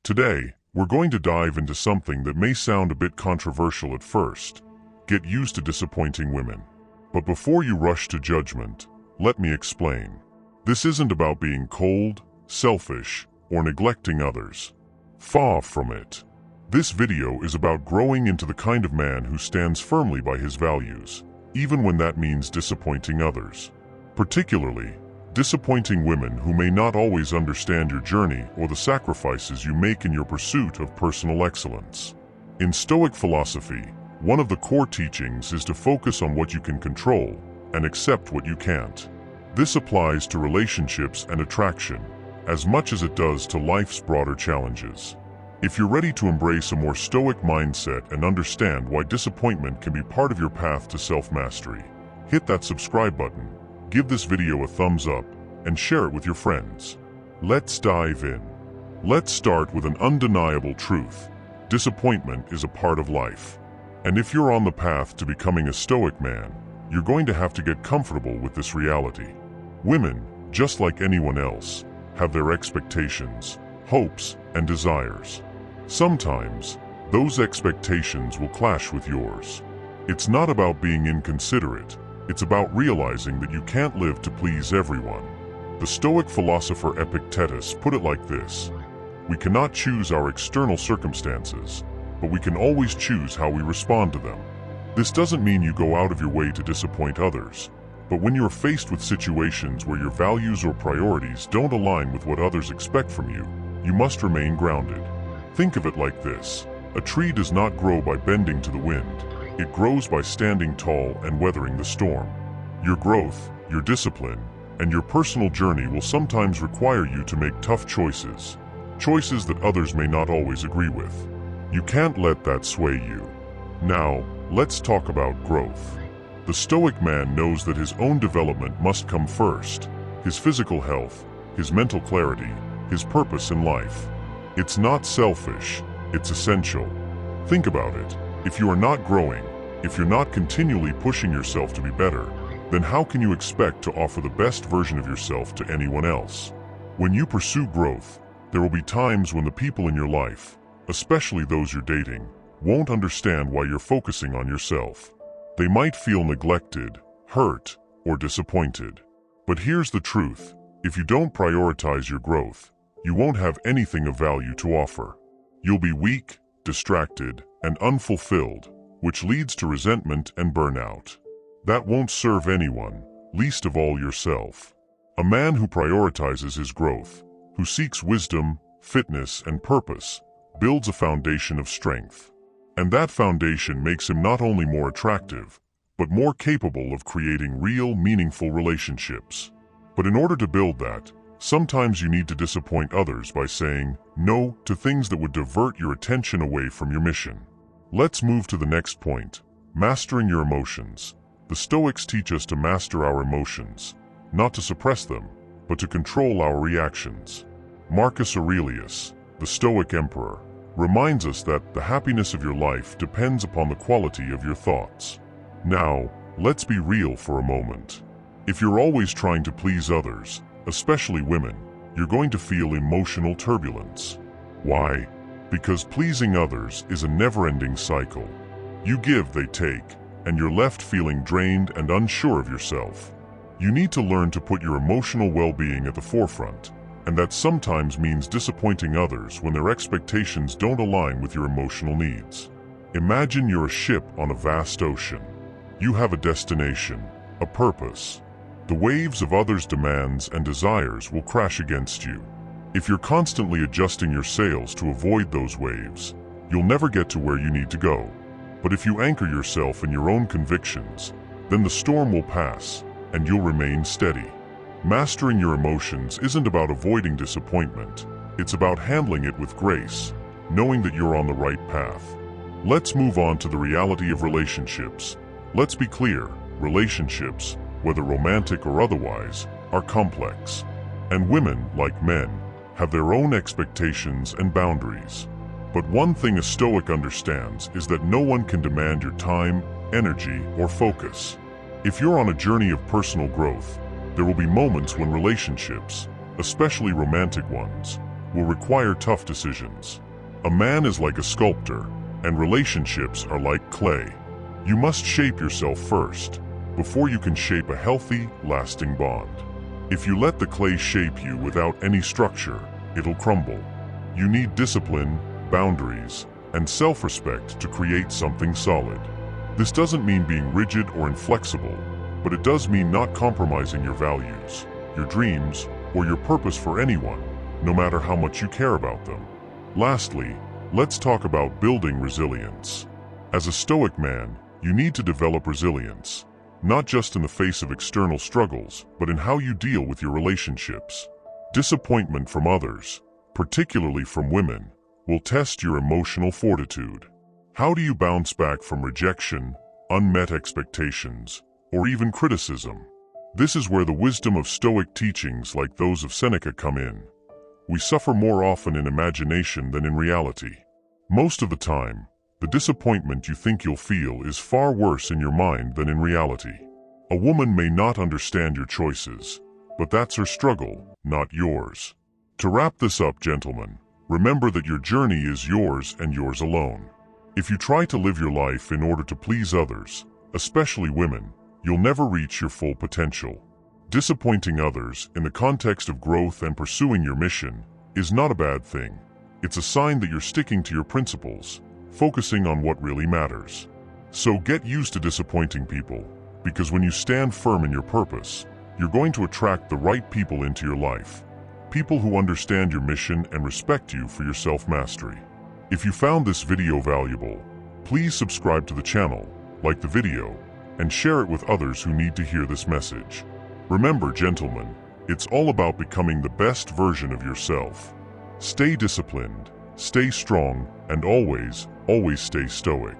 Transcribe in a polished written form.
Today, we're going to dive into something that may sound a bit controversial at first. Get used to disappointing women. But before you rush to judgment, let me explain. This isn't about being cold, selfish, or neglecting others. Far from it. This video is about growing into the kind of man who stands firmly by his values, even when that means disappointing others. Particularly, disappointing women who may not always understand your journey or the sacrifices you make in your pursuit of personal excellence. In Stoic philosophy, one of the core teachings is to focus on what you can control and accept what you can't. This applies to relationships and attraction, as much as it does to life's broader challenges. If you're ready to embrace a more stoic mindset and understand why disappointment can be part of your path to self-mastery, hit that subscribe button, give this video a thumbs up, and share it with your friends. Let's dive in. Let's start with an undeniable truth. Disappointment is a part of life. And if you're on the path to becoming a stoic man, you're going to have to get comfortable with this reality. Women, just like anyone else, have their expectations, hopes, and desires. Sometimes, those expectations will clash with yours. It's not about being inconsiderate. It's about realizing that you can't live to please everyone. The Stoic philosopher Epictetus put it like this: we cannot choose our external circumstances, but we can always choose how we respond to them. This doesn't mean you go out of your way to disappoint others, but when you're faced with situations where your values or priorities don't align with what others expect from you, you must remain grounded. Think of it like this: a tree does not grow by bending to the wind. It grows by standing tall and weathering the storm. Your growth, your discipline, and your personal journey will sometimes require you to make tough choices. Choices that others may not always agree with. You can't let that sway you. Now, let's talk about growth. The Stoic man knows that his own development must come first. His physical health, his mental clarity, his purpose in life. It's not selfish, it's essential. Think about it. If you are not growing, if you're not continually pushing yourself to be better, then how can you expect to offer the best version of yourself to anyone else? When you pursue growth, there will be times when the people in your life, especially those you're dating, won't understand why you're focusing on yourself. They might feel neglected, hurt, or disappointed. But here's the truth: if you don't prioritize your growth, you won't have anything of value to offer. You'll be weak, distracted, and unfulfilled, which leads to resentment and burnout. That won't serve anyone, least of all yourself. A man who prioritizes his growth, who seeks wisdom, fitness, and purpose, builds a foundation of strength. And that foundation makes him not only more attractive, but more capable of creating real, meaningful relationships. But in order to build that, sometimes you need to disappoint others by saying no to things that would divert your attention away from your mission. Let's move to the next point: mastering your emotions. The Stoics teach us to master our emotions, not to suppress them, but to control our reactions. Marcus Aurelius, the Stoic emperor, reminds us that the happiness of your life depends upon the quality of your thoughts. Now, let's be real for a moment. If you're always trying to please others, especially women, you're going to feel emotional turbulence. Why? Because pleasing others is a never-ending cycle. You give, they take, and you're left feeling drained and unsure of yourself. You need to learn to put your emotional well-being at the forefront, and that sometimes means disappointing others when their expectations don't align with your emotional needs. Imagine you're a ship on a vast ocean. You have a destination, a purpose. The waves of others' demands and desires will crash against you. If you're constantly adjusting your sails to avoid those waves, you'll never get to where you need to go. But if you anchor yourself in your own convictions, then the storm will pass, and you'll remain steady. Mastering your emotions isn't about avoiding disappointment. It's about handling it with grace, knowing that you're on the right path. Let's move on to the reality of relationships. Let's be clear, relationships, whether romantic or otherwise, are complex. And women, like men, have their own expectations and boundaries. But one thing a Stoic understands is that no one can demand your time, energy, or focus. If you're on a journey of personal growth, there will be moments when relationships, especially romantic ones, will require tough decisions. A man is like a sculptor, and relationships are like clay. You must shape yourself first, before you can shape a healthy, lasting bond. If you let the clay shape you without any structure, it'll crumble. You need discipline, boundaries, and self-respect to create something solid. This doesn't mean being rigid or inflexible, but it does mean not compromising your values, your dreams, or your purpose for anyone, no matter how much you care about them. Lastly, let's talk about building resilience. As a Stoic man, you need to develop resilience, not just in the face of external struggles, but in how you deal with your relationships. Disappointment from others, particularly from women, will test your emotional fortitude. How do you bounce back from rejection, unmet expectations, or even criticism? This is where the wisdom of Stoic teachings like those of Seneca come in. We suffer more often in imagination than in reality. Most of the time, the disappointment you think you'll feel is far worse in your mind than in reality. A woman may not understand your choices, but that's her struggle, not yours. To wrap this up, gentlemen, remember that your journey is yours and yours alone. If you try to live your life in order to please others, especially women, you'll never reach your full potential. Disappointing others, in the context of growth and pursuing your mission, is not a bad thing. It's a sign that you're sticking to your principles, focusing on what really matters. So get used to disappointing people, because when you stand firm in your purpose, you're going to attract the right people into your life. People who understand your mission and respect you for your self-mastery. If you found this video valuable, please subscribe to the channel, like the video, and share it with others who need to hear this message. Remember, gentlemen, it's all about becoming the best version of yourself. Stay disciplined, stay strong, and always, always stay stoic.